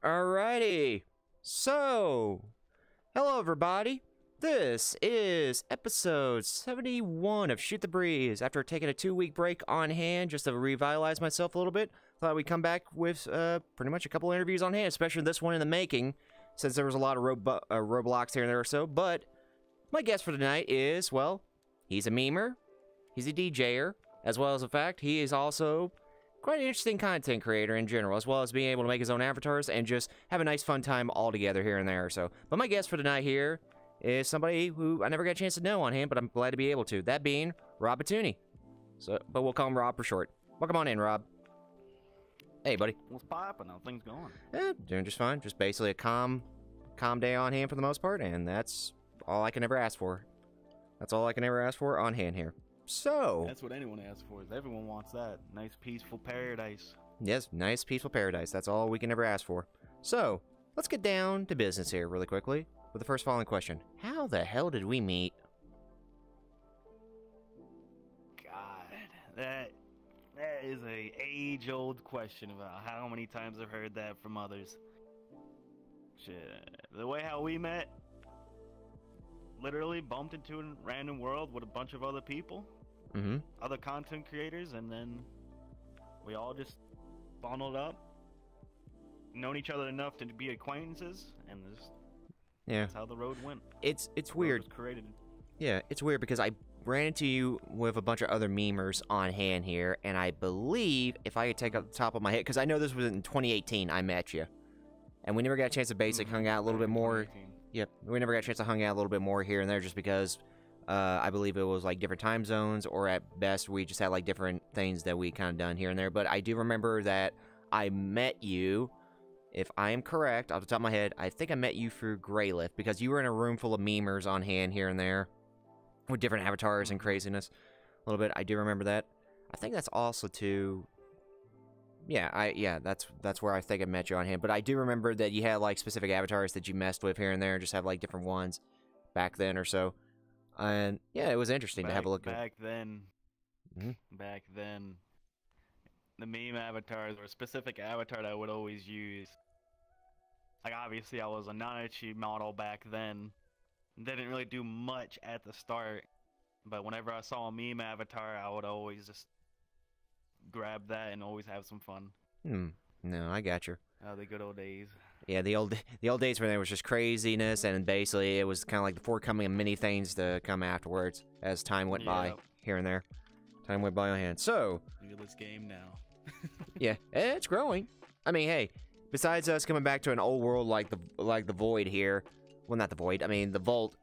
Alrighty. So, hello everybody. This is episode 71 of Shoot the Breeze. After taking a 2-week break on hand just to revitalize myself a little bit, thought we'd come back with pretty much a couple interviews on hand, especially this one in the making, since there was a lot of Roblox here and there or so. But my guest for tonight is, well, he's a memer, he's a DJer, as well as the fact he is also quite an interesting content creator in general, as well as being able to make his own avatars and just have a nice fun time all together here and there. So, but my guest for tonight here is somebody who I never got a chance to know on hand, but I'm glad to be able to. That being Robatoony. So, but we'll call him Rob for short. Welcome on in, Rob. Hey, buddy. What's poppin'? How things going? Doing just fine. Just basically a calm day on hand for the most part, and that's all I can ever ask for. That's all I can ever ask for on hand here. So that's what anyone asks for. Is everyone wants that nice, peaceful paradise. Yes, nice, peaceful paradise. That's all we can ever ask for. So let's get down to business here really quickly with the first following question: how the hell did we meet? God, that is a age-old question about how many times I've heard that from others. Shit, the way how we met, literally bumped into a random world with a bunch of other people, other content creators, and then we all just bundled up, known each other enough to be acquaintances, and just that's how the road went. It's weird. Created. Yeah, it's weird because I ran into you with a bunch of other memers on hand here, and I believe, if I could take up the top of my head, because I know this was in 2018 I met you, and we never got a chance to basically hang out a little bit more. Yep, we never got a chance to hang out a little bit more here and there just because I believe it was like different time zones, or at best we just had like different things that we kind of done here and there. But I do remember that I met you, if I am correct, off the top of my head, I think I met you through Greylift because you were in a room full of memers on hand here and there with different avatars and craziness a little bit. I do remember that. I think that's also too... Yeah, that's where I think I met you on hand. But I do remember that you had like specific avatars that you messed with here and there, just have like different ones back then or so. And yeah, it was interesting to have a look at. Back then, the meme avatars were a specific avatar that I would always use. Like obviously I was a non-itchy model back then. Didn't really do much at the start, but whenever I saw a meme avatar, I would always just grab that and always have some fun. No, I got you. Oh, the good old days. Yeah, the old days when there was just craziness, and basically it was kind of like the forecoming of many things to come afterwards as time went by here and there. Time went by on hand. So look at this game now. yeah, it's growing. I mean, hey, besides us coming back to an old world like the Void here, well, not the Void. I mean the Vault.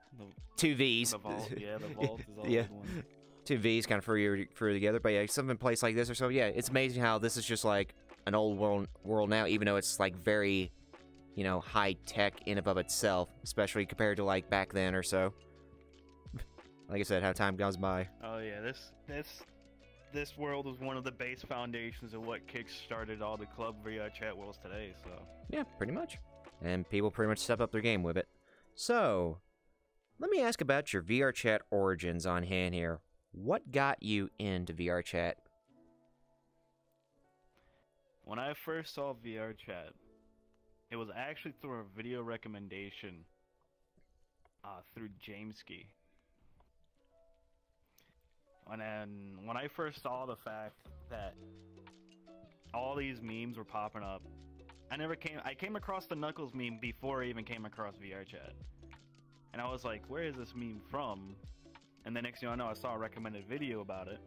2 V's. The Vault. Yeah, the Vault is all one. 2 V's kind of threw together, but yeah, something in a place like this or so. Yeah, it's amazing how this is just like an old world now, even though it's like very, you know, high tech in and of itself, especially compared to like back then or so. Like I said, how time goes by. Oh yeah, this world was one of the base foundations of what kick-started all the club VR chat worlds today. So yeah, pretty much, and people pretty much step up their game with it. So let me ask about your VR chat origins on hand here. What got you into VR chat? When I first saw VR chat, it was actually through a video recommendation through Jameski. And when I first saw the fact that all these memes were popping up, I came across the Knuckles meme before I even came across VR chat. And I was like, where is this meme from? And the next thing I know, I saw a recommended video about it,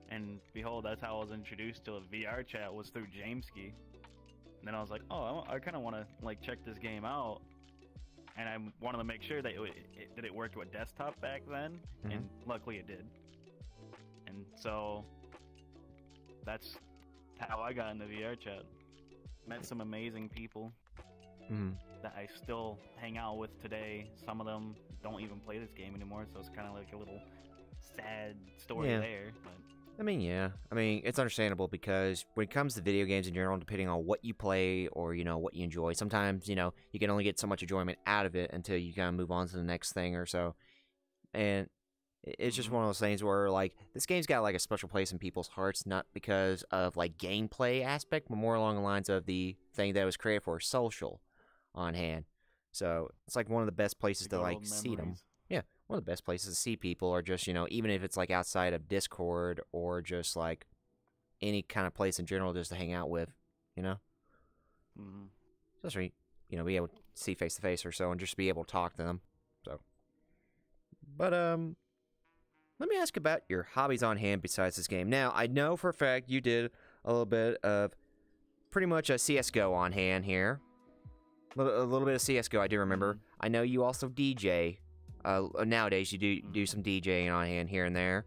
and behold, that's how I was introduced to a VR chat, was through Jameski. And then I was like, oh, I kind of want to like check this game out, and I wanted to make sure that it worked with desktop back then, and luckily it did. And so that's how I got into VR chat. Met some amazing people that I still hang out with today. Some of them don't even play this game anymore, so it's kind of like a little sad story there. But I mean, yeah. I mean, it's understandable because when it comes to video games in general, depending on what you play or, you know, what you enjoy, sometimes, you know, you can only get so much enjoyment out of it until you kind of move on to the next thing or so. And It's just one of those things where, like, this game's got, like, a special place in people's hearts, not because of, like, gameplay aspect, but more along the lines of the thing that it was created for, social, on hand. So, it's, like, one of the best places to, like, see them. Yeah, one of the best places to see people, or just, you know, even if it's, like, outside of Discord, or just, like, any kind of place in general just to hang out with, you know? Especially, you know, be able to see face-to-face or so, and just be able to talk to them, so. But, let me ask about your hobbies on hand besides this game. Now, I know for a fact you did a little bit of pretty much a CSGO on hand here. A little bit of CSGO, I do remember. I know you also DJ. Nowadays, you do some DJing on hand here and there.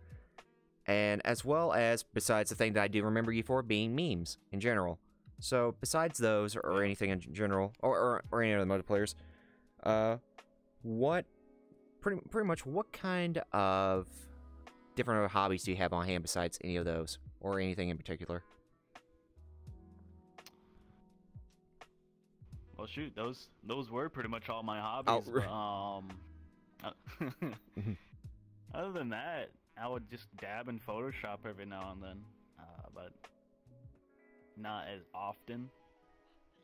And as well as, besides the thing that I do remember you for, being memes in general. So, besides those, or anything in general, or any other multiplayers, pretty much what kind of different hobbies do you have on hand besides any of those, or anything in particular? Well, shoot, those were pretty much all my hobbies. Other than that, I would just dab in Photoshop every now and then, but not as often.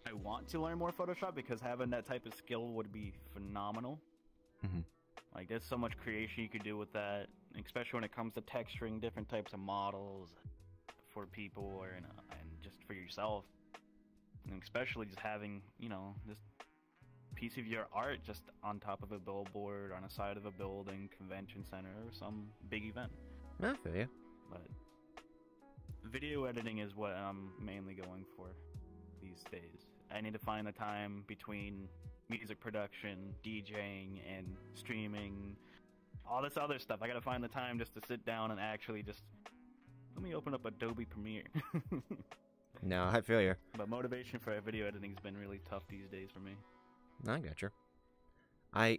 I want to learn more Photoshop because having that type of skill would be phenomenal. Like, there's so much creation you could do with that, especially when it comes to texturing different types of models for people, or and just for yourself. And especially just having, you know, this piece of your art just on top of a billboard, on a side of a building, convention center, or some big event. I feel you. But video editing is what I'm mainly going for these days. I need to find the time between music production, DJing, and streaming, all this other stuff. I gotta find the time just to sit down and actually just let me open up Adobe Premiere. No, I feel you. But motivation for video editing has been really tough these days for me. I gotcha. I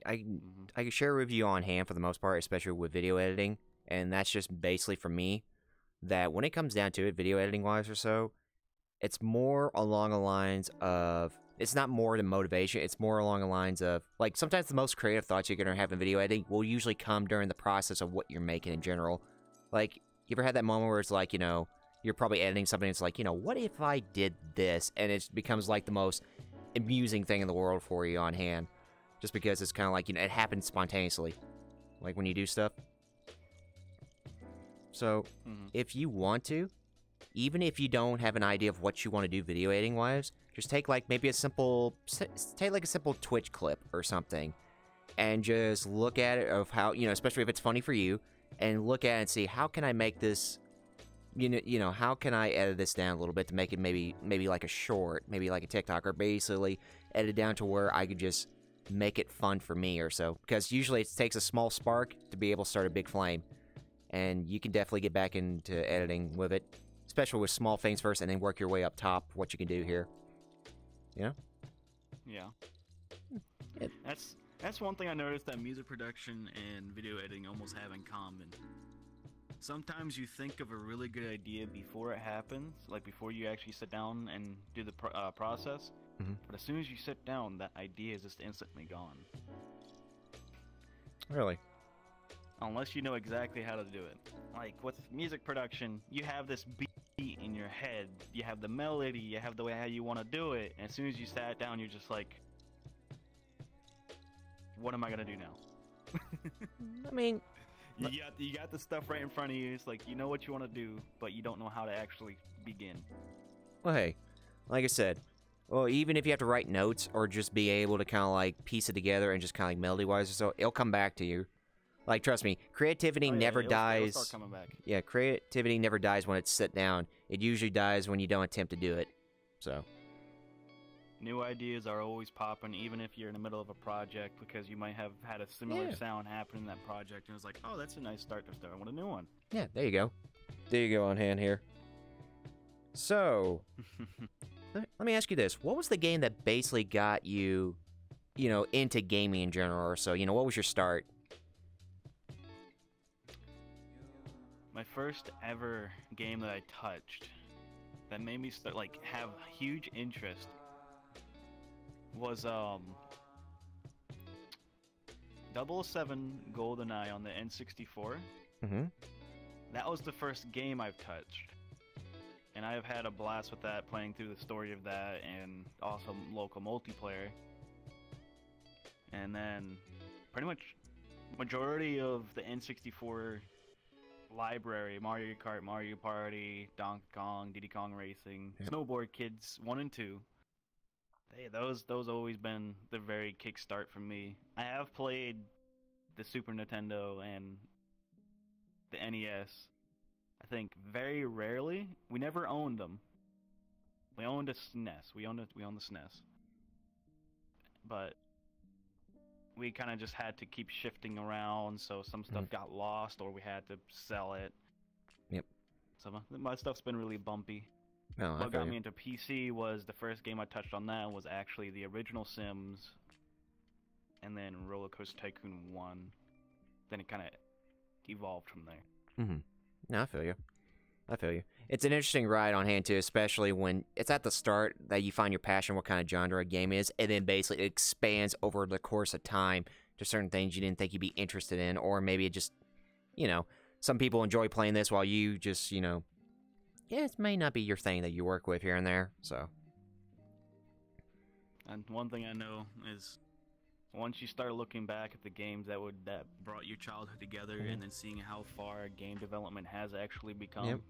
can share with you on hand for the most part, especially with video editing, and that's just basically for me, that when it comes down to it, video editing wise or so, it's more along the lines of, it's not more than motivation, it's more along the lines of, like, sometimes the most creative thoughts you're gonna have in video editing will usually come during the process of what you're making in general. Like, you ever had that moment where it's like, you know, you're probably editing something, it's like, you know, what if I did this? And it becomes like the most amusing thing in the world for you on hand. Just because it's kind of like, you know, it happens spontaneously. Like when you do stuff. So, if you want to, even if you don't have an idea of what you want to do video editing wise, just take like maybe a simple Twitch clip or something, and just look at it of how, you know, especially if it's funny for you, and look at it and see, how can I make this, you know, how can I edit this down a little bit to make it maybe like a short, maybe like a TikTok, or basically edit down to where I could just make it fun for me or so. Because usually it takes a small spark to be able to start a big flame. And you can definitely get back into editing with it, especially with small things first, and then work your way up top, what you can do here. You know? Yeah. That's one thing I noticed that music production and video editing almost have in common. Sometimes you think of a really good idea before it happens, like before you actually sit down and do the process, but as soon as you sit down, that idea is just instantly gone. Really? Unless you know exactly how to do it. Like with music production, you have this beat in your head, you have the melody, you have the way how you want to do it, and as soon as you sat down, you're just like, what am I gonna do now? I mean, you got the stuff right in front of you. It's like, you know what you want to do, but you don't know how to actually begin. Well, hey, like I said, well, even if you have to write notes or just be able to kind of like piece it together and just kind of like melody-wise or so, it'll come back to you. Like, trust me, creativity never dies. It'll start coming back. Yeah, creativity never dies when it's sit down. It usually dies when you don't attempt to do it. So. New ideas are always popping, even if you're in the middle of a project, because you might have had a similar sound happen in that project, and it's like, oh, that's a nice start to start with a new one. Yeah, there you go. There you go on hand here. So, let me ask you this. What was the game that basically got you, you know, into gaming in general or so? You know, what was your start? My first ever game that I touched that made me start, like, have huge interest was 007 GoldenEye on the N64. Mm-hmm. That was the first game I've touched. And I have had a blast with that, playing through the story of that and also local multiplayer. And then pretty much majority of the N64 library, Mario Kart, Mario Party, Donkey Kong, Diddy Kong Racing, Snowboard Kids 1 and 2. Hey, those always been the very kickstart for me. I have played the Super Nintendo and the NES. I think very rarely. We never owned them. We owned a SNES. We owned the SNES. But we kind of just had to keep shifting around, so some stuff got lost or we had to sell it. Yep. So my stuff's been really bumpy. Oh, What got me into PC was the first game I touched on that was actually the original Sims, and then Roller Coaster Tycoon 1. Then it kind of evolved from there. Mm-hmm. No, I feel you. I feel you. It's an interesting ride on hand, too, especially when it's at the start that you find your passion, what kind of genre a game is, and then basically it expands over the course of time to certain things you didn't think you'd be interested in, or maybe it just, you know, some people enjoy playing this while you just, you know, yeah, it may not be your thing that you work with here and there, so. And one thing I know is once you start looking back at the games that brought your childhood together, and then seeing how far game development has actually become,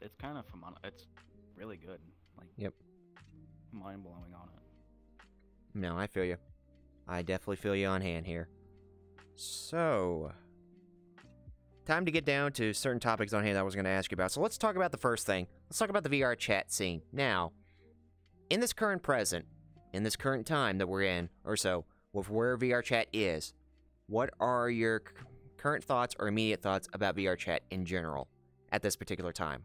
it's kind of it's really good. Like, mind blowing on it. No, I feel you. I definitely feel you on hand here. So, time to get down to certain topics on hand that I was going to ask you about. So let's talk about the first thing. Let's talk about the VR chat scene. Now, in this current present, in this current time that we're in, or so, with where VR chat is, what are your current thoughts or immediate thoughts about VR chat in general at this particular time?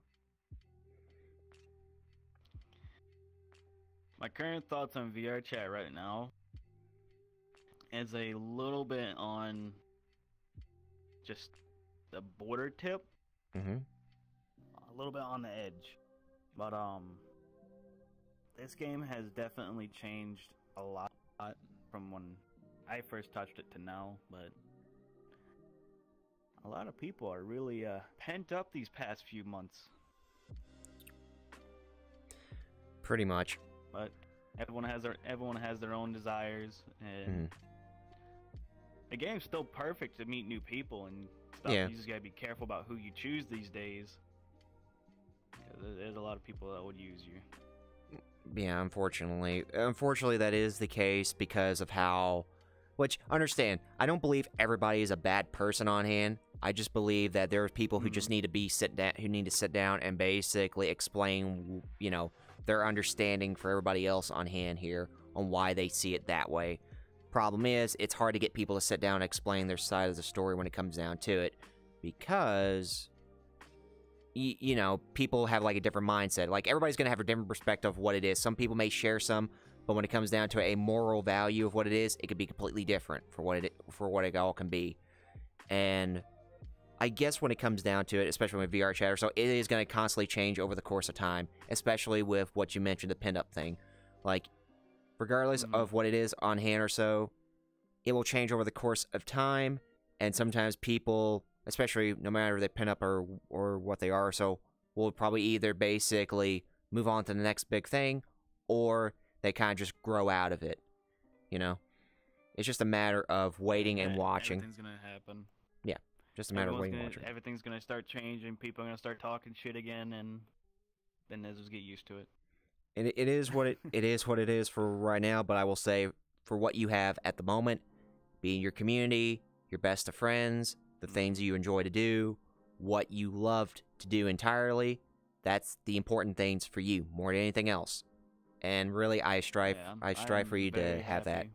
My current thoughts on VR chat right now is a little bit on just the border tip. A little bit on the edge. But this game has definitely changed a lot from when I first touched it to now, but a lot of people are really pent up these past few months. Pretty much. But everyone has their own desires, and the game's still perfect to meet new people and stuff. Yeah. You just gotta be careful about who you choose these days. There's a lot of people that would use you. Yeah, unfortunately. Unfortunately, that is the case because of how... Which, understand, I don't believe everybody is a bad person on hand. I just believe that there are people who just need to sit down and basically explain, you know, their understanding for everybody else on hand here on why they see it that way. Problem is, it's hard to get people to sit down and explain their side of the story when it comes down to it, because... You know, people have, like, a different mindset. Like, everybody's going to have a different perspective of what it is. Some people may share some, but when it comes down to a moral value of what it is, it could be completely different for what it all can be. And I guess when it comes down to it, especially with VR chat or so, it is going to constantly change over the course of time, especially with what you mentioned, the pinned-up thing. Like, regardless of what it is on hand or so, it will change over the course of time, and sometimes people... especially no matter if they pin up or what they are, so we'll probably either basically move on to the next big thing, or they kind of just grow out of it, you know? It's just a matter of waiting and watching. Everything's gonna happen. Yeah, just a matter of waiting and watching. Everything's gonna start changing, people are gonna start talking shit again, and then they'll just get used to it. And it is what it is for right now, but I will say, for what you have at the moment, being your community, your best of friends, the things you enjoy to do, what you loved to do entirely, that's the important things for you more than anything else. And really, I strive for you to have that.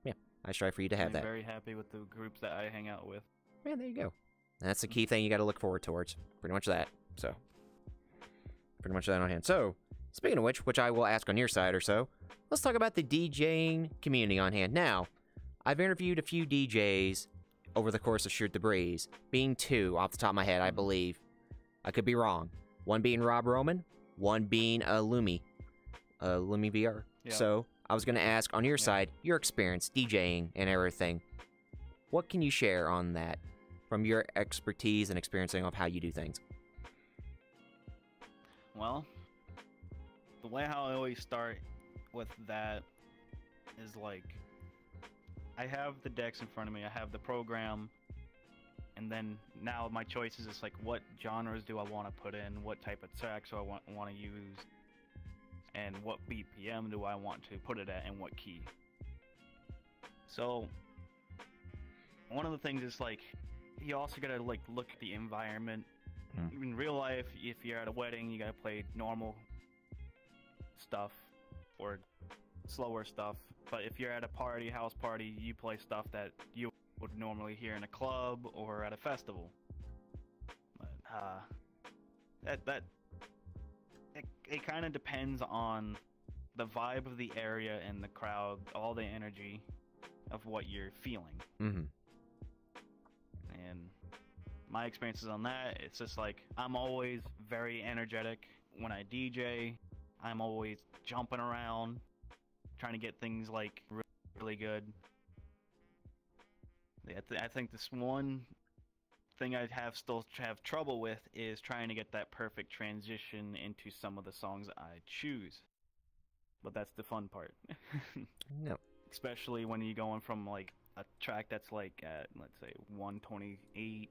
Yeah, I strive for you to have that. I'm very happy with the groups that I hang out with. Yeah, there you go. That's the key thing you got to look forward towards. Pretty much that. So, pretty much that on hand. So, speaking of which I will ask on your side or so, let's talk about the DJing community on hand. Now, I've interviewed a few DJs over the course of Shoot the Breeze, being two off the top of my head, I believe. I could be wrong. One being Rob Roman, one being Lumi VR. Yeah. So, I was going to ask, on your side, your experience DJing and everything. What can you share on that from your expertise and experiencing of how you do things? Well, the way how I always start with that is like, I have the decks in front of me, I have the program, and then now my choice is just like, what genres do I want to put in, what type of tracks do I want to use, and what BPM do I want to put it at, and what key. So one of the things is like, you also gotta like look at the environment. In real life, if you're at a wedding, you gotta play normal stuff or slower stuff. But if you're at a party, house party, you play stuff that you would normally hear in a club or at a festival. But it kind of depends on the vibe of the area and the crowd, all the energy of what you're feeling. Mm-hmm. And my experiences on that, it's just like, I'm always very energetic when I DJ. I'm always jumping around, trying to get things like really good. I think this one thing I still have trouble with is trying to get that perfect transition into some of the songs I choose. But that's the fun part. No. Especially when you're going from like a track that's like at, let's say, 128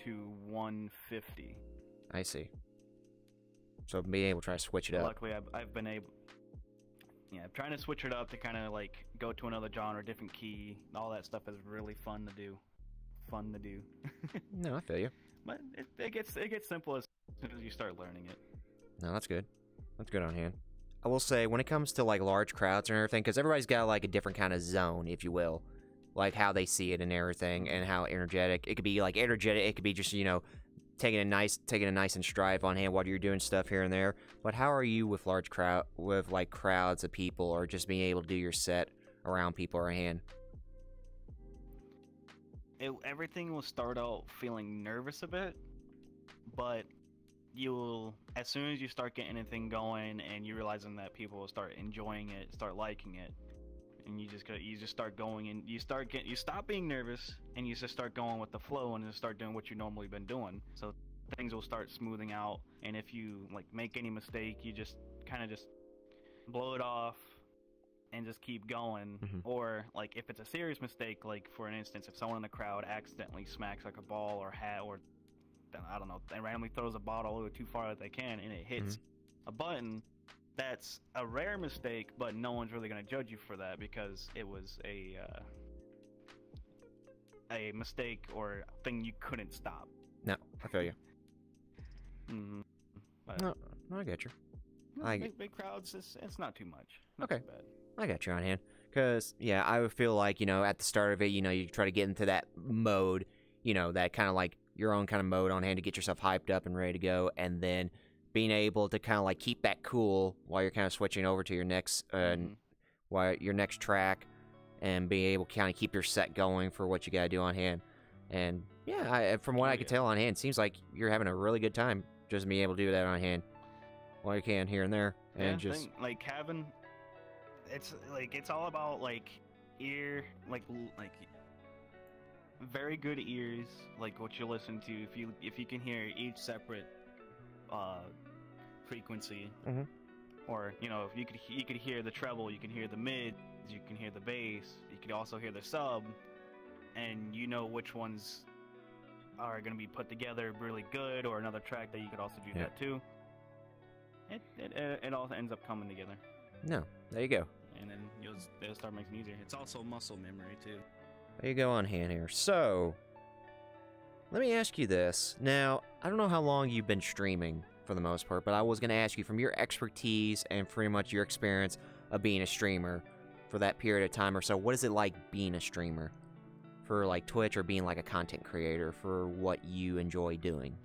to 150. I see. So being able to try to switch it up. Luckily, I've been able. Yeah, I'm trying to switch it up to kind of like go to another genre, different key. All that stuff is really fun to do. No, I feel you. But it gets simple as soon as you start learning it. No, that's good. That's good on hand. I will say, when it comes to like large crowds and everything, because everybody's got like a different kind of zone, if you will, like how they see it and everything, and how energetic it could be. Like energetic, it could be just, you know, taking a nice and stride on hand while you're doing stuff here and there. But how are you with like crowds of people, or just being able to do your set around people on hand? Everything will start out feeling nervous a bit, but you'll, as soon as you start getting anything going and you realizing that people will start enjoying it, start liking it, and you just start going, and you stop being nervous, and you just start going with the flow and just start doing what you normally been doing. So things will start smoothing out, and if you like make any mistake, you just kind of just blow it off and just keep going. Or like if it's a serious mistake, like for an instance, if someone in the crowd accidentally smacks like a ball or hat, or I don't know, and randomly throws a bottle a little too far that they can, and it hits a button, that's a rare mistake, but no one's really going to judge you for that, because it was a mistake or a thing you couldn't stop. No, I feel you. No, I get you. Big crowds, it's not too much. Okay. Too bad. I got you on hand. Because, yeah, I would feel like, you know, at the start of it, you know, you try to get into that mode, you know, that kind of like your own kind of mode on hand to get yourself hyped up and ready to go, and then being able to kind of like keep that cool while you're kind of switching over to your next your next track, and being able to kind of keep your set going for what you got to do on hand. And yeah, from what I could tell on hand, it seems like you're having a really good time just being able to do that on hand while you can here and there, and just like having, it's all about like ear, like very good ears, like what you listen to. If you can hear each separate frequency, or you know, if you could hear the treble, you can hear the mids, you can hear the bass, you could also hear the sub, and you know which ones are going to be put together really good, or another track that you could also do that too. It all ends up coming together. No, there you go. And then it'll start making it easier. It's also muscle memory too. There you go on hand here. So, let me ask you this. Now, I don't know how long you've been streaming for the most part, but I was going to ask you, from your expertise and pretty much your experience of being a streamer for that period of time or so, what is it like being a streamer for like Twitch, or being like a content creator for what you enjoy doing?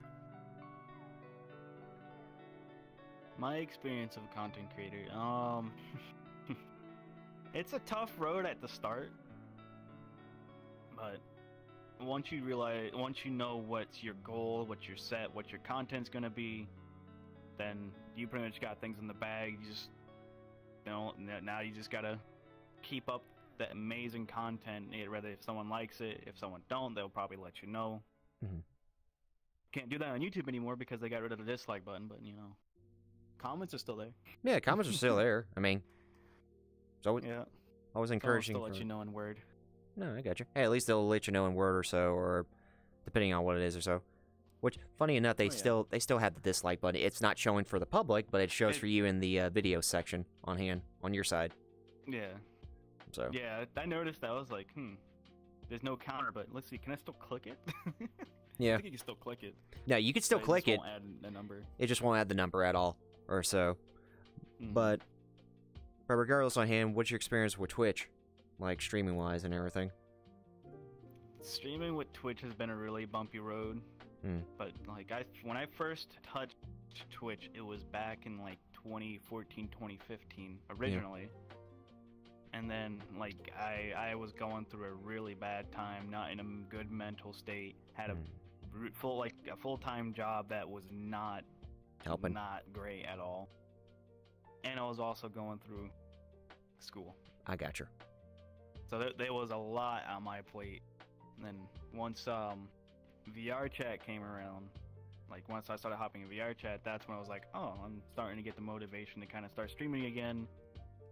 My experience of a content creator, it's a tough road at the start, but once you know what's your goal, what's your set, what your content's gonna be, then you pretty much got things in the bag. You just, now you just gotta keep up that amazing content. Whether if someone likes it, if someone don't, they'll probably let you know. Mm-hmm. Can't do that on YouTube anymore because they got rid of the dislike button. But comments are still there. Yeah, comments are still there. I mean, so Yeah, I was encouraging. They'll let you know in Word. No, I got you. Hey, at least they'll let you know in Word or so, or depending on what it is or so. Which, funny enough, they still have the dislike button. It's not showing for the public, but it shows for you in the video section on your side. Yeah. So. Yeah, I noticed that. I was like, there's no counter, but let's see, can I still click it? Yeah. I think you can still click it. No, you can still click it. Won't add the number. It just won't add the number at all, or so. But regardless on hand, what's your experience with Twitch, like streaming wise and everything? Streaming with Twitch has been a really bumpy road. But like when I first touched Twitch, it was back in like 2014, 2015 originally. Yeah. And then like I was going through a really bad time, not in a good mental state. Had a full-time job that was not helping, not great at all. And I was also going through school. I got you. So there was a lot on my plate. And then once VR chat came around, like once I started hopping in VR chat, that's when I was like, oh, I'm starting to get the motivation to kind of start streaming again.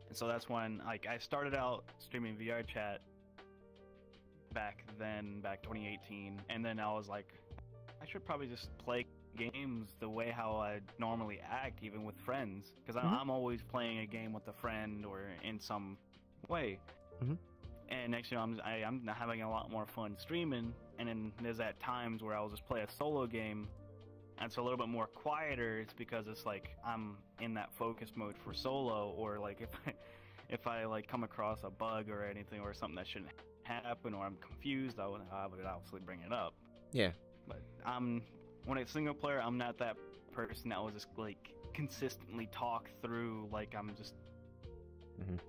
And so that's when like I started out streaming VR chat back 2018, and then I was like, I should probably just play games the way how I normally act, even with friends, because I'm always playing a game with a friend or in some way. And next year I'm having a lot more fun streaming, and then there's at times where I'll just play a solo game, and it's a little bit more quieter. It's because it's like I'm in that focus mode for solo, or like if I like come across a bug or anything or something that shouldn't happen, or I'm confused, I would obviously bring it up. Yeah. But when it's single player, I'm not that person that will just like consistently talk through like I'm just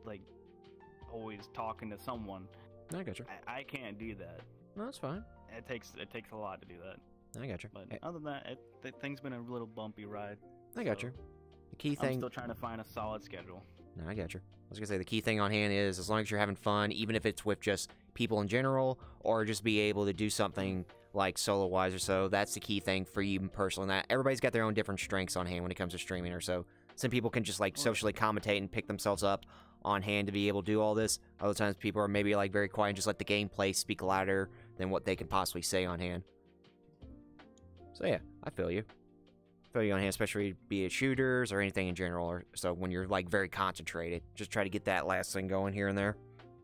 like always talking to someone. I got you. I can't do that. No, that's fine. It takes a lot to do that. I got you. But other than that, thing's been a little bumpy ride. I got you. The key thing. I'm still trying to find a solid schedule. No, I got you. I was gonna say the key thing on hand is as long as you're having fun, even if it's with just people in general, or just be able to do something like solo wise or so. That's the key thing for you personally. That everybody's got their own different strengths on hand when it comes to streaming or so. Some people can just like socially commentate and pick themselves up on hand to be able to do all this. Other times people are maybe like very quiet and just let the gameplay speak louder than what they can possibly say on hand. So yeah, I feel you. I feel you on hand, especially be it shooters or anything in general. Or so when you're like very concentrated, just try to get that last thing going here and there.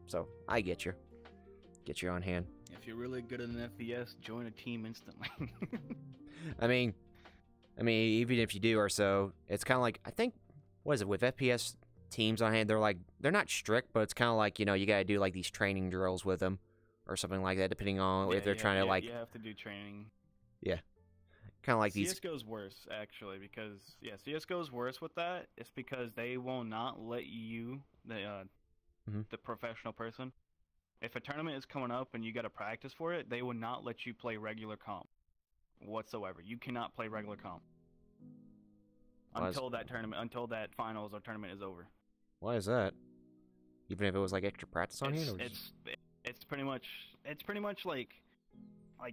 So I get you. Get you on hand. If you're really good at an FPS, join a team instantly. I mean, even if you do or so, it's kind of like, I think, what is it, with FPS teams on hand, they're not strict, but it's kind of like, you gotta do like these training drills with them or something like that, depending on if they're trying to like... You have to do training. Yeah. Kind of like these... CSGO's worse, actually, because, CSGO's worse with that. It's because they will not let you, the professional person, if a tournament is coming up and you gotta practice for it, they will not let you play regular comp whatsoever. You cannot play regular comp until that finals or tournament is over. Why is that? Even if it was like extra practice on hand? It's pretty much like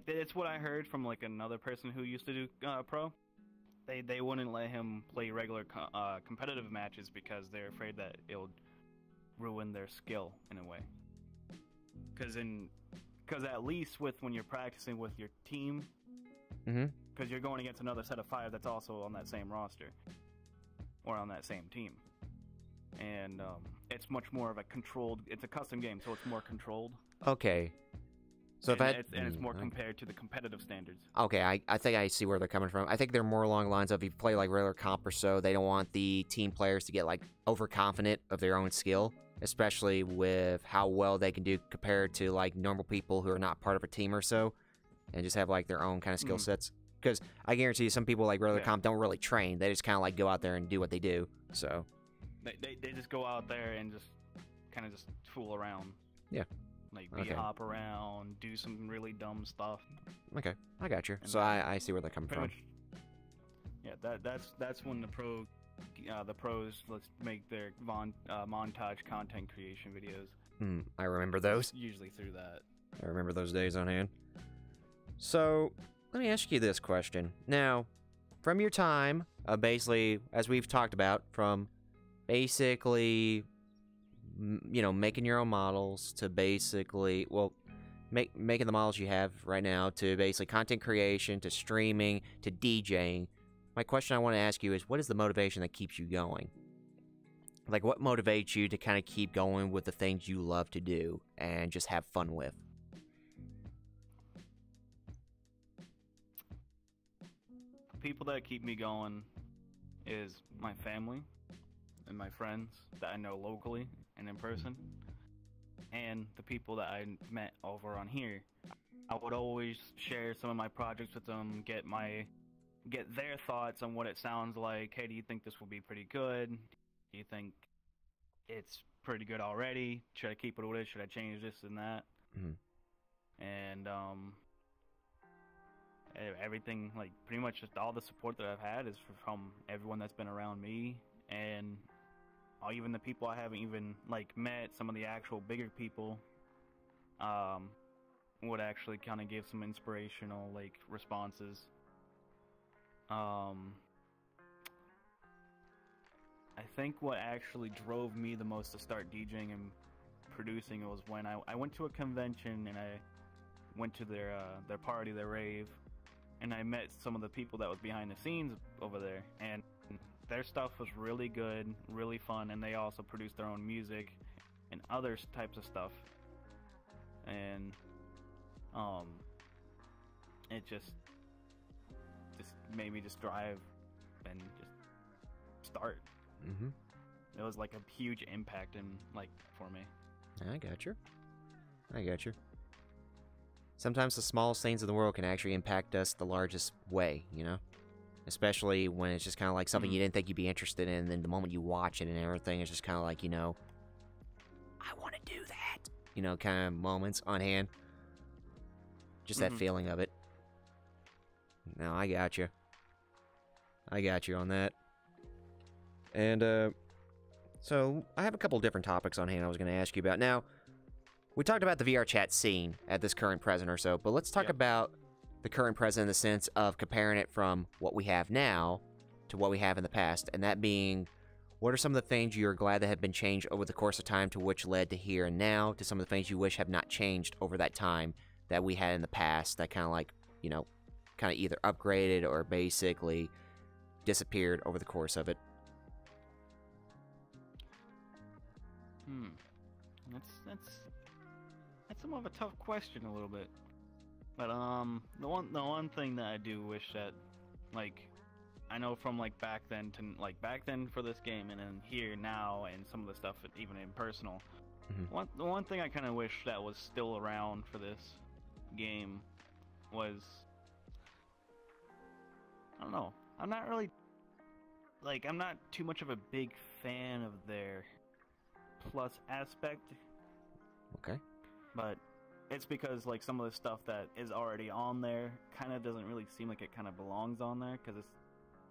it's what I heard from like another person who used to do pro. They wouldn't let him play regular competitive matches because they're afraid that it'll ruin their skill in a way. Because at least when you're practicing with your team, because you're going against another set of 5 that's also on that same roster or on that same team, and it's much more of a controlled. It's a custom game, so it's more controlled. Okay. So it's more compared to the competitive standards. Okay, I think I see where they're coming from. I think they're more along the lines of if you play like regular comp or so, they don't want the team players to get like overconfident of their own skill, especially with how well they can do compared to like normal people who are not part of a team or so, and just have like their own kind of skill sets. Because I guarantee you, some people like regular comp don't really train; they just kind of like go out there and do what they do. So they just go out there and just kind of just fool around. Yeah. Like hop around, do some really dumb stuff. Okay, I got you. So I see where they're coming from. Yeah, that's when the pros let's make their montage content creation videos. I remember those. Usually through that. I remember those days on hand. So, let me ask you this question. Now, from your time, basically, as we've talked about, from basically, you know, making your own models to basically, well, making the models you have right now to basically content creation to streaming to DJing, my question I want to ask you is, what is the motivation that keeps you going? Like, what motivates you to kind of keep going with the things you love to do and just have fun with? The people that keep me going is my family and my friends that I know locally and in person, and the people that I met over on here. I would always share some of my projects with them, get their thoughts on what it sounds like. Hey, do you think this will be pretty good? Do you think it's pretty good already? Should I keep it with it? Should I change this and that? And everything, like, pretty much just all the support that I've had is from everyone that's been around me, and even the people I haven't even, like, met, some of the actual bigger people, would actually kind of give some inspirational, like, responses. I think what actually drove me the most to start DJing and producing was when I went to a convention, and I went to their party, their rave, and I met some of the people that was behind the scenes over there, and their stuff was really good, really fun, and they also produced their own music and other types of stuff. And it just made me just drive and just start. It was like a huge impact for me. I got you. Sometimes the smallest things in the world can actually impact us the largest way, you know? Especially when it's just kind of like something you didn't think you'd be interested in, and then the moment you watch it and everything, it's just kind of like, you know, I want to do that, you know, kind of moments on hand. Just that feeling of it. No, I got you. On that. And, so, I have a couple different topics on hand I was going to ask you about. Now, we talked about the VR chat scene at this current present or so, but let's talk about the current present in the sense of comparing it from what we have now to what we have in the past, and that being, what are some of the things you're glad that have been changed over the course of time to which led to here and now, to some of the things you wish have not changed over that time that we had in the past that kind of like, you know, kind of either upgraded or basically disappeared over the course of it? That's some of a tough question a little bit. But the one thing that I do wish that, like, I know from like back then for this game, and then here now, and some of the stuff even in personal. The one thing I kind of wish that was still around for this game was, I don't know. I'm not too much of a big fan of their plus aspect. Okay. But it's because, like, some of the stuff that is already on there kind of doesn't really seem like it kind of belongs on there, because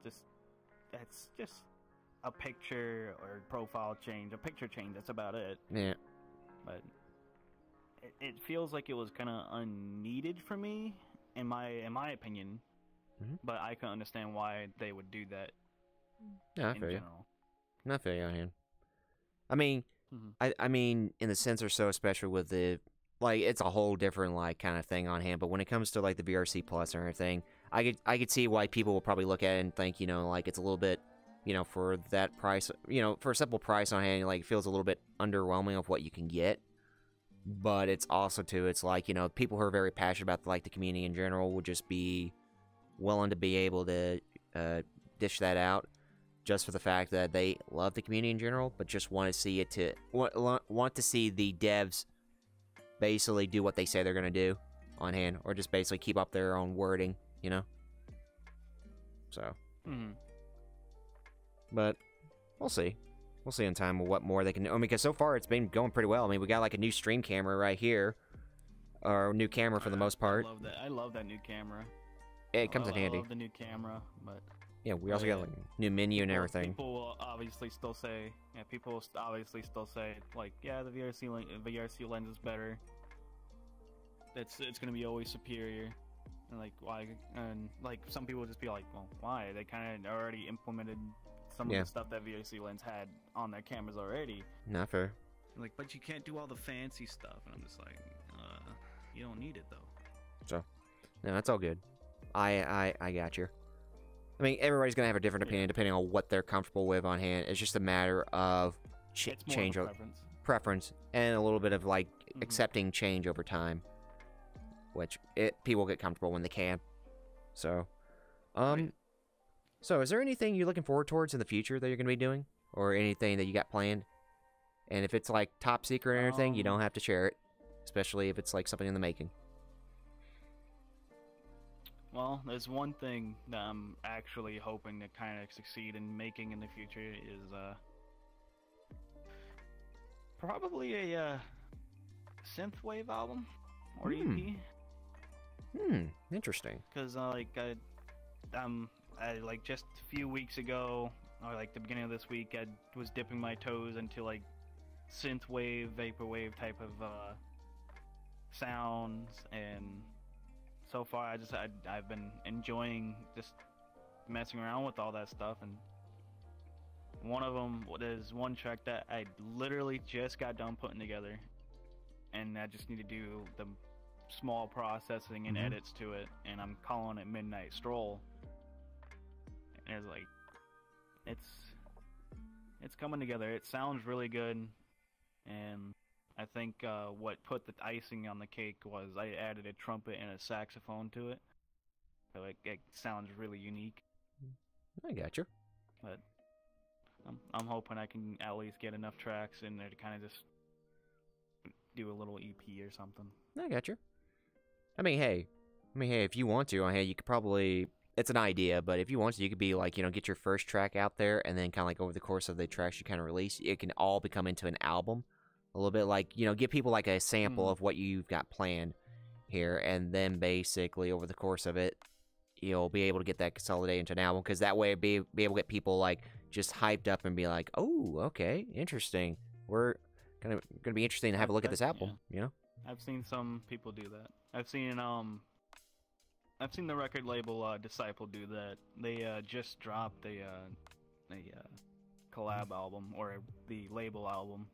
it's just a picture or profile change, a picture change, that's about it. Yeah. But it feels like it was kind of unneeded for me, in my opinion. But I can understand why they would do that. Yeah, I feel you. Not fair on him. I mean, I mean, in the sense or so, especially with the, like, it's a whole different, like, kind of thing on hand, but when it comes to, like, the VRC Plus or everything, I could see why people will probably look at it and think, you know, like, it's a little bit, you know, for that price, you know, for a simple price on hand, like, it feels a little bit underwhelming of what you can get. But it's also, too, it's like, you know, people who are very passionate about, like, the community in general would just be willing to be able to dish that out, just for the fact that they love the community in general, but just want to see it to want to see the devs basically do what they say they're gonna do on hand, or just basically keep up their own wording, you know. So, but we'll see. We'll see in time what more they can do. I mean, because so far it's been going pretty well. I mean, we got like a new stream camera right here, or new camera for the most part. I love that new camera. It comes in handy. I love the new camera, but yeah, we also got like new menu and everything. People obviously still say, yeah, people obviously still say, like, yeah, the VRC lens is better. It's gonna be always superior. And like, why? And like, some people just be like, well, why? They kind of already implemented some of the stuff that VRC lens had on their cameras already. Not fair. Like, but you can't do all the fancy stuff, and I'm just like, you don't need it though. So, no, that's all good. I got you. I mean, everybody's gonna have a different opinion depending on what they're comfortable with on hand. It's just a matter of change of preference and a little bit of like accepting change over time, which people get comfortable when they can. So, so is there anything you're looking forward towards in the future that you're gonna be doing, or anything that you got planned? And if it's like top secret or anything, you don't have to share it, especially if it's like something in the making. Well, there's one thing that I'm actually hoping to kind of succeed in making in the future is probably a synthwave album or EP. Interesting. Because I like just a few weeks ago, or like the beginning of this week, I was dipping my toes into like synthwave, vaporwave type of sounds, and so far I've been enjoying just messing around with all that stuff. And one of them is one track that I literally just got done putting together, and I just need to do the small processing and edits to it, and I'm calling it Midnight Stroll. And it's like, it's coming together. It sounds really good, and I think what put the icing on the cake was I added a trumpet and a saxophone to it. So it sounds really unique. I got you. But I'm hoping I can at least get enough tracks in there to kind of just do a little EP or something. I got you. I mean, hey, if you want to, you could probably, it's an idea, but if you want to, you could be like, get your first track out there, and then kind of like over the course of the tracks you kind of release, it can all become into an album. A little bit like, give people like a sample of what you've got planned here, and then basically over the course of it, you'll be able to get that consolidated into an album, because that way be able to get people like just hyped up and be like, oh, okay, interesting. We're gonna be interesting to have a look at this album, I've seen some people do that. I've seen the record label Disciple do that. They just dropped a collab album, or the label album.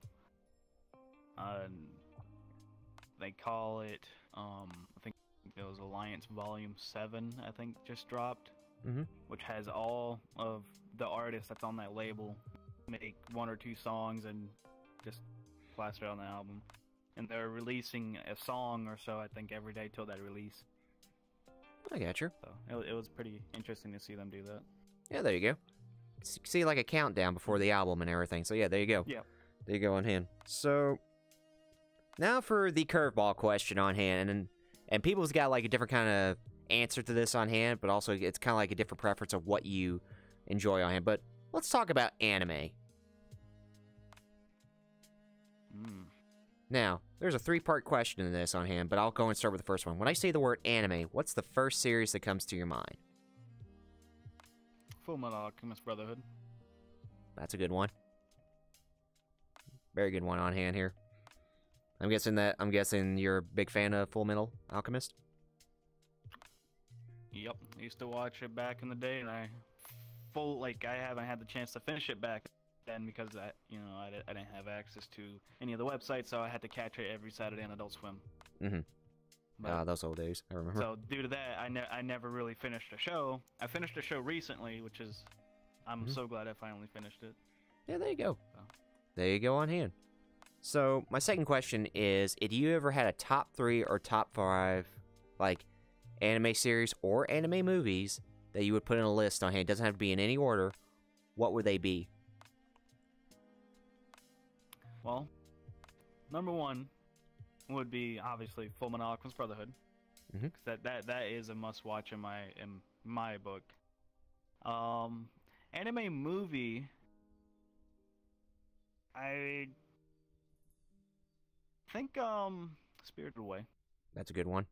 They call it I think it was Alliance Volume 7, I think, just dropped, which has all of the artists that's on that label make one or two songs and just plaster it on the album. And they're releasing a song or so, I think, every day till that release. I got you. So it was pretty interesting to see them do that. Yeah, there you go. See like a countdown before the album and everything. So yeah, there you go. Yeah. There you go on hand. So now for the curveball question on hand, and people's got like a different kind of answer to this on hand, but also it's kind of like a different preference of what you enjoy on hand. But let's talk about anime. Now, there's a 3-part question in this on hand, but I'll go and start with the first one. When I say the word anime, what's the first series that comes to your mind? Fullmetal Alchemist Brotherhood. That's a good one. Very good one on hand here. I'm guessing you're a big fan of Fullmetal Alchemist? Yep, I used to watch it back in the day, and I haven't had the chance to finish it back then because I didn't have access to any of the websites, so I had to catch it every Saturday on Adult Swim. Those old days, I remember. So due to that, I never really finished a show. I finished a show recently, which is, I'm so glad I finally finished it. Yeah, there you go. So. There you go on hand. So my second question is, if you ever had a top 3 or top 5, like, anime series or anime movies that you would put in a list on hand, it doesn't have to be in any order, what would they be? Well, number 1 would be obviously Fullmetal Alchemist Brotherhood, because that is a must-watch in my book. Anime movie, I think Spirited Away. That's a good one.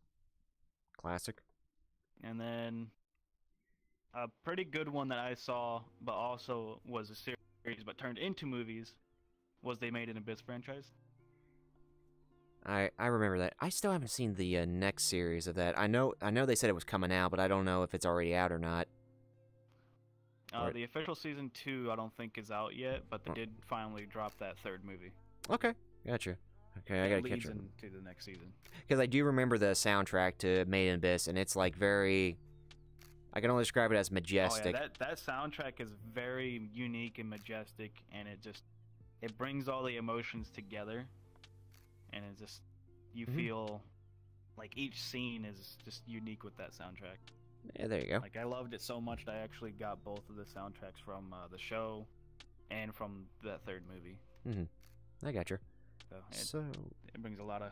Classic. And then a pretty good one that I saw, but also was a series but turned into movies was they made an Abyss franchise. I remember that. I still haven't seen the next series of that. I know they said it was coming out, but I don't know if it's already out or not. The official season 2 I don't think is out yet, but they did finally drop that third movie. Okay, gotcha. Okay, I gotta catch it. Into the next season. Because I do remember the soundtrack to Made in Abyss, and it's like very... I can only describe it as majestic. Oh yeah, that soundtrack is very unique and majestic, and it brings all the emotions together, and it just you feel like each scene is just unique with that soundtrack. Yeah, there you go. Like I loved it so much that I actually got both of the soundtracks from the show and from that third movie. I got you. So it brings a lot of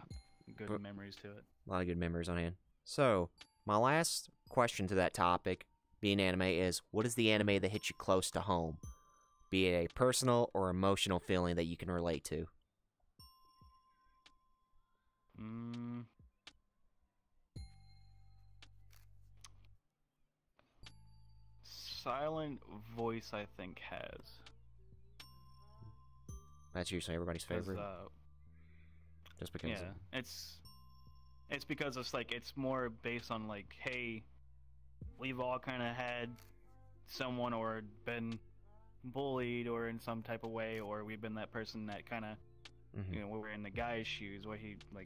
good memories to it. A lot of good memories on hand. So my last question to that topic, being anime, is what is the anime that hits you close to home? Be it a personal or emotional feeling that you can relate to. Silent Voice, I think, has. That's usually everybody's favorite. Just because. Yeah, it's because it's more based on like, hey, we've all kind of had someone or been bullied or in some type of way, or we've been that person that kind of, you know, we were in the guy's shoes where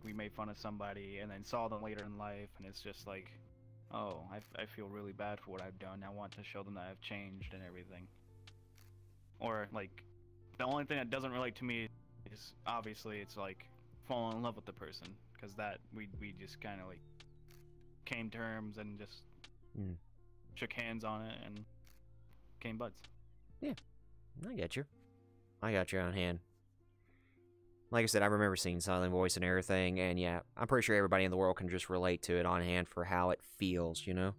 we made fun of somebody and then saw them later in life, and it's just like, oh, I feel really bad for what I've done. I want to show them that I've changed and everything. Or like, the only thing that doesn't relate to me is obviously it's like falling in love with the person, because that we just kind of like came to terms and just shook hands on it and became buds. Yeah, I got you. I got you on hand. Like I said, I remember seeing Silent Voice and everything, and yeah, I'm pretty sure everybody in the world can just relate to it on hand for how it feels, you know?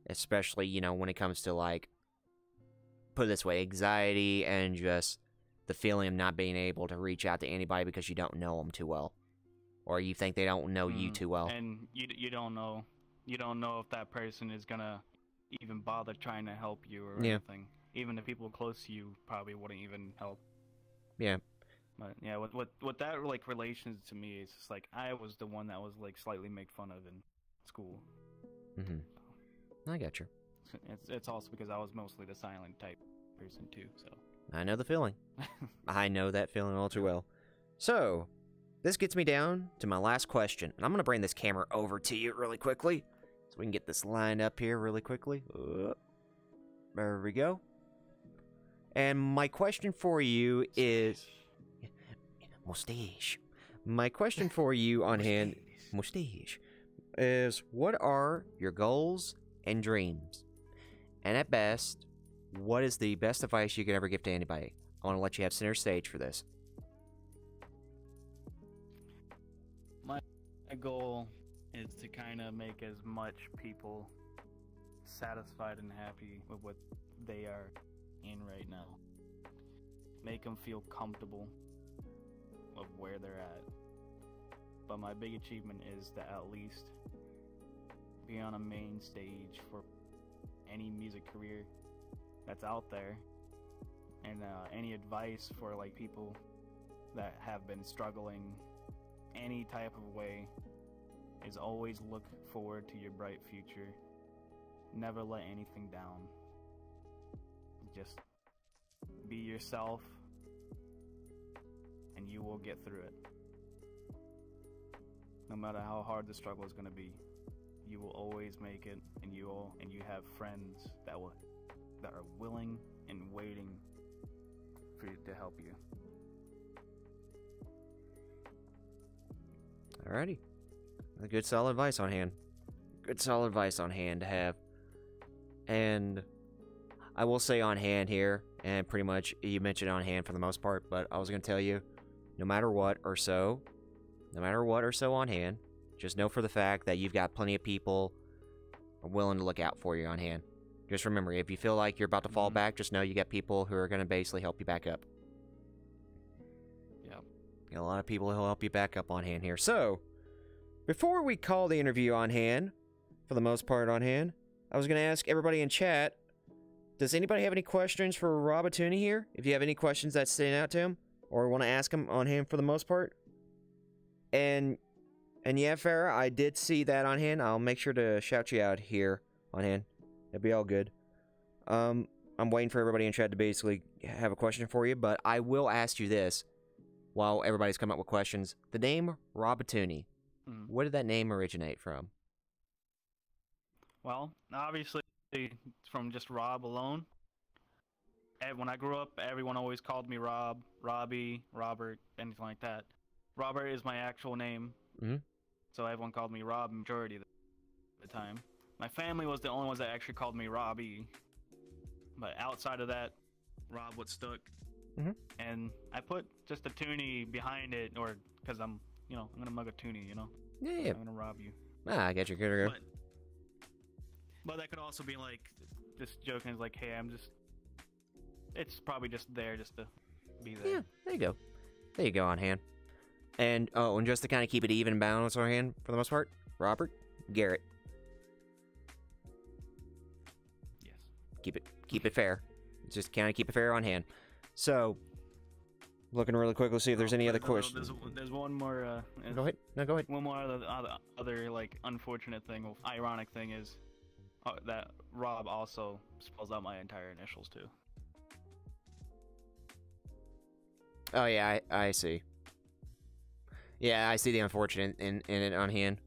Especially, you know, when it comes to, like, put it this way, anxiety and just the feeling of not being able to reach out to anybody because you don't know them too well. Or you think they don't know you too well. And you don't know if that person is gonna even bother trying to help you or anything. Even the people close to you probably wouldn't even help. Yeah. But yeah, what that like relations to me is just like I was the one that was like slightly made fun of in school. I got you. It's also because I was mostly the silent type person too. So I know the feeling. I know that feeling all too well. So this gets me down to my last question, and I'm gonna bring this camera over to you really quickly so we can get this lined up here really quickly. There we go. And my question for you is... Mustache. My question for you on hand... Mustache. Is what are your goals and dreams? And at best, what is the best advice you could ever give to anybody? I want to let you have center stage for this. My goal is to kind of make as much people satisfied and happy with what they are in right now. Make them feel comfortable of where they're at. But my big achievement is to at least be on a main stage for any music career that's out there. And any advice for like people that have been struggling any type of way is always look forward to your bright future. Never let anything down. Just be yourself and you will get through it. No matter how hard the struggle is going to be, you will always make it, and you have friends that are willing and waiting for you to help you. Alrighty. A good solid advice on hand. Good solid advice on hand to have. And I will say on hand here, and pretty much you mentioned on hand for the most part, but I was going to tell you, no matter what or so on hand, just know for the fact that you've got plenty of people willing to look out for you on hand. Just remember, if you feel like you're about to fall back, just know you got people who are going to basically help you back up. Yep. You got a lot of people who will help you back up on hand here. So, before we call the interview on hand, for the most part on hand, I was going to ask everybody in chat, does anybody have any questions for Robatoony here? If you have any questions that stand out to him, or want to ask him on hand for the most part. And yeah, Farrah, I did see that on hand. I'll make sure to shout you out here on hand. It'll be all good. I'm waiting for everybody in chat to basically have a question for you, but I will ask you this while everybody's coming up with questions. The name Robatoony, where did that name originate from? Well, obviously, from just Rob alone. When I grew up, everyone always called me Rob, Robbie, Robert, anything like that. Robert is my actual name, so everyone called me Rob majority of the time. My family was the only ones that actually called me Robbie, but outside of that, Rob what stuck. And I put just a toonie behind it, or because I'm gonna mug a toonie, Yeah. I'm gonna rob you. Ah, I get you. Good. But that could also be like just joking, like, hey, it's probably just there just to be there. Yeah, there you go. There you go on hand. And and just to kind of keep it even and balanced on hand for the most part, Robert Garrett. Yes. Keep it fair. Just kind of keep it fair on hand. So, looking really quick, let's see if there's any other questions. There's one more. Go ahead. No, go ahead. One more other like unfortunate thing, or ironic thing is that Rob also spells out my entire initials too. Oh yeah, I see. Yeah, I see the unfortunate in it on hand.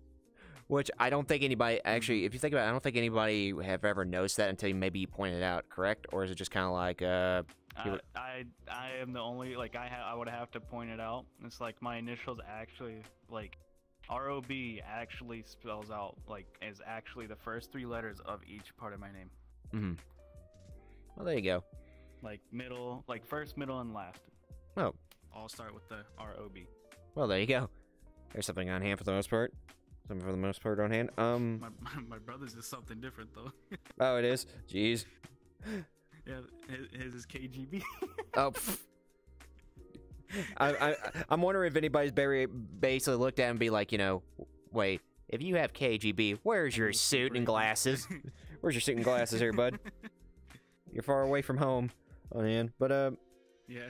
Which I don't think anybody actually, if you think about it, I don't think anybody have ever noticed that until maybe you pointed it out, correct? Or is it just kind of like I am the only, like, I would have to point it out. It's like my initials actually, like, ROB actually spells out, like, is actually the first 3 letters of each part of my name. Well, there you go. Like middle, like first, middle, and last. Oh. All start with the ROB. Well, there you go. There's something on hand for the most part. Something for the most part on hand. My brother's is something different though. Oh, it is? Jeez. Yeah, his is KGB. Oh. I'm wondering if anybody's basically looked at him and be like, wait, if you have KGB, where's your suit and glasses? Where's your suit and glasses here, bud? You're far away from home on hand. But, yeah.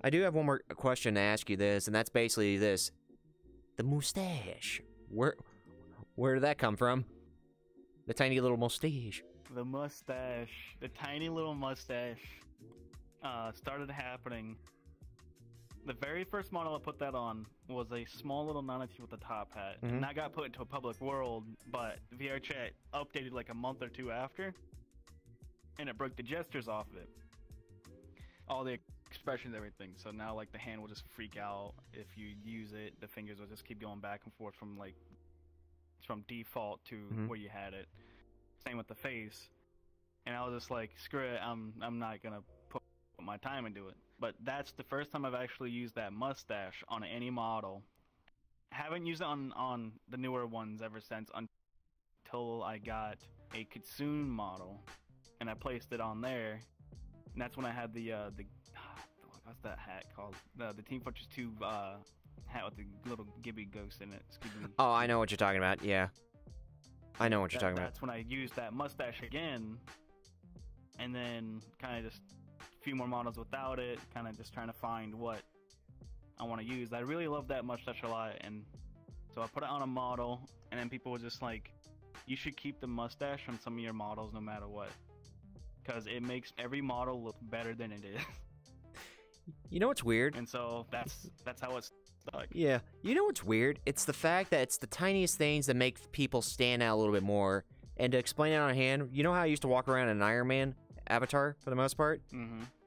I do have one more question to ask you this, and that's basically this. The mustache. Where did that come from? The tiny little mustache. The mustache. The tiny little mustache. Started happening. The very first model I put that on was a small little manatee with a top hat. And that got put into a public world, but VRChat updated like a month or 2 after. And it broke the gestures off of it. All the expressions, everything. So now like the hand will just freak out if you use it. The fingers will just keep going back and forth from default to where you had it. Same with the face. And I was just like, screw it, I'm not gonna put my time into it. But that's the first time I've actually used that mustache on any model. Haven't used it on the newer ones ever since, until I got a Kitsune model and I placed it on there. And that's when I had the what's that hat called? The Team Fortress 2 hat with the little Gibby ghost in it. Oh, I know what you're talking about. Yeah, I know what you're talking about. That's when I used that mustache again, and then kind of just a few more models without it. Kind of just trying to find what I want to use. I really love that mustache a lot, and so I put it on a model, and then people were just like, "You should keep the mustache on some of your models, no matter what." Because it makes every model look better than it is. You know what's weird? And so that's how it's stuck. Yeah. You know what's weird? It's the fact that it's the tiniest things that make people stand out a little bit more. And to explain it on hand, you know how I used to walk around in an Iron Man avatar for the most part?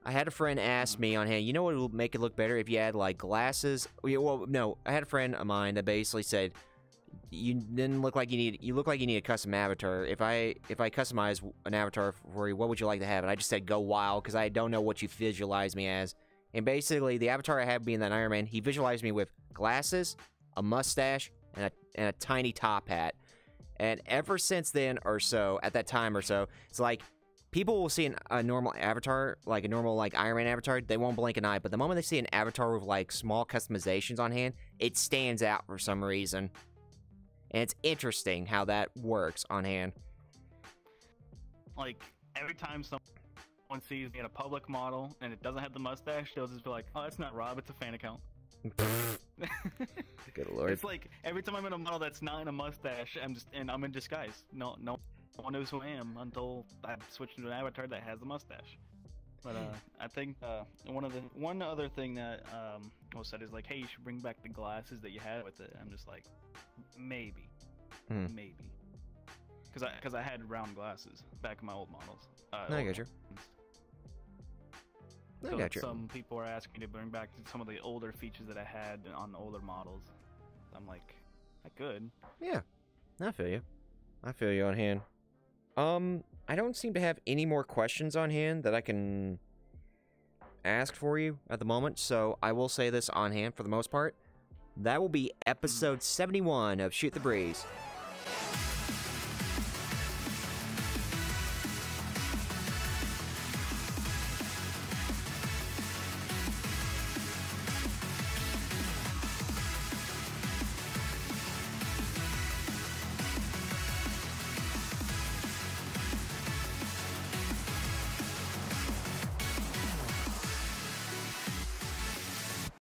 I had a friend ask me on hand, you know what would make it look better if you had like glasses? Well, no, I had a friend of mine that basically said, you look like you need a custom avatar. If I customize an avatar for you, what would you like to have? And I just said go wild, because I don't know what you visualize me as. And basically, the avatar I have being that Iron Man, he visualized me with glasses, a mustache, and a tiny top hat. And ever since then or so, at that time or so, it's like people will see a normal avatar, like a normal like Iron Man avatar, they won't blink an eye. But the moment they see an avatar with like small customizations on hand, it stands out for some reason. And it's interesting how that works on hand. Like, every time someone sees me in a public model and it doesn't have the mustache, they'll just be like, "Oh, that's not Rob. It's a fan account." Good lord. It's like every time I'm in a model that's not in a mustache, I'm in disguise. No one knows who I am until I switch to an avatar that has a mustache. But I think one other thing that was said is like, hey, you should bring back the glasses that you had with it. I'm just like, maybe, because I had round glasses back in my old models. I get you. So I got you. some people are asking me to bring back some of the older features that I had on the older models. I'm like, I could. Yeah, I feel you. I feel you on hand. I don't seem to have any more questions on hand that I can ask for you at the moment, so I will say this on hand for the most part. That will be episode 71 of Shoot the Breeze.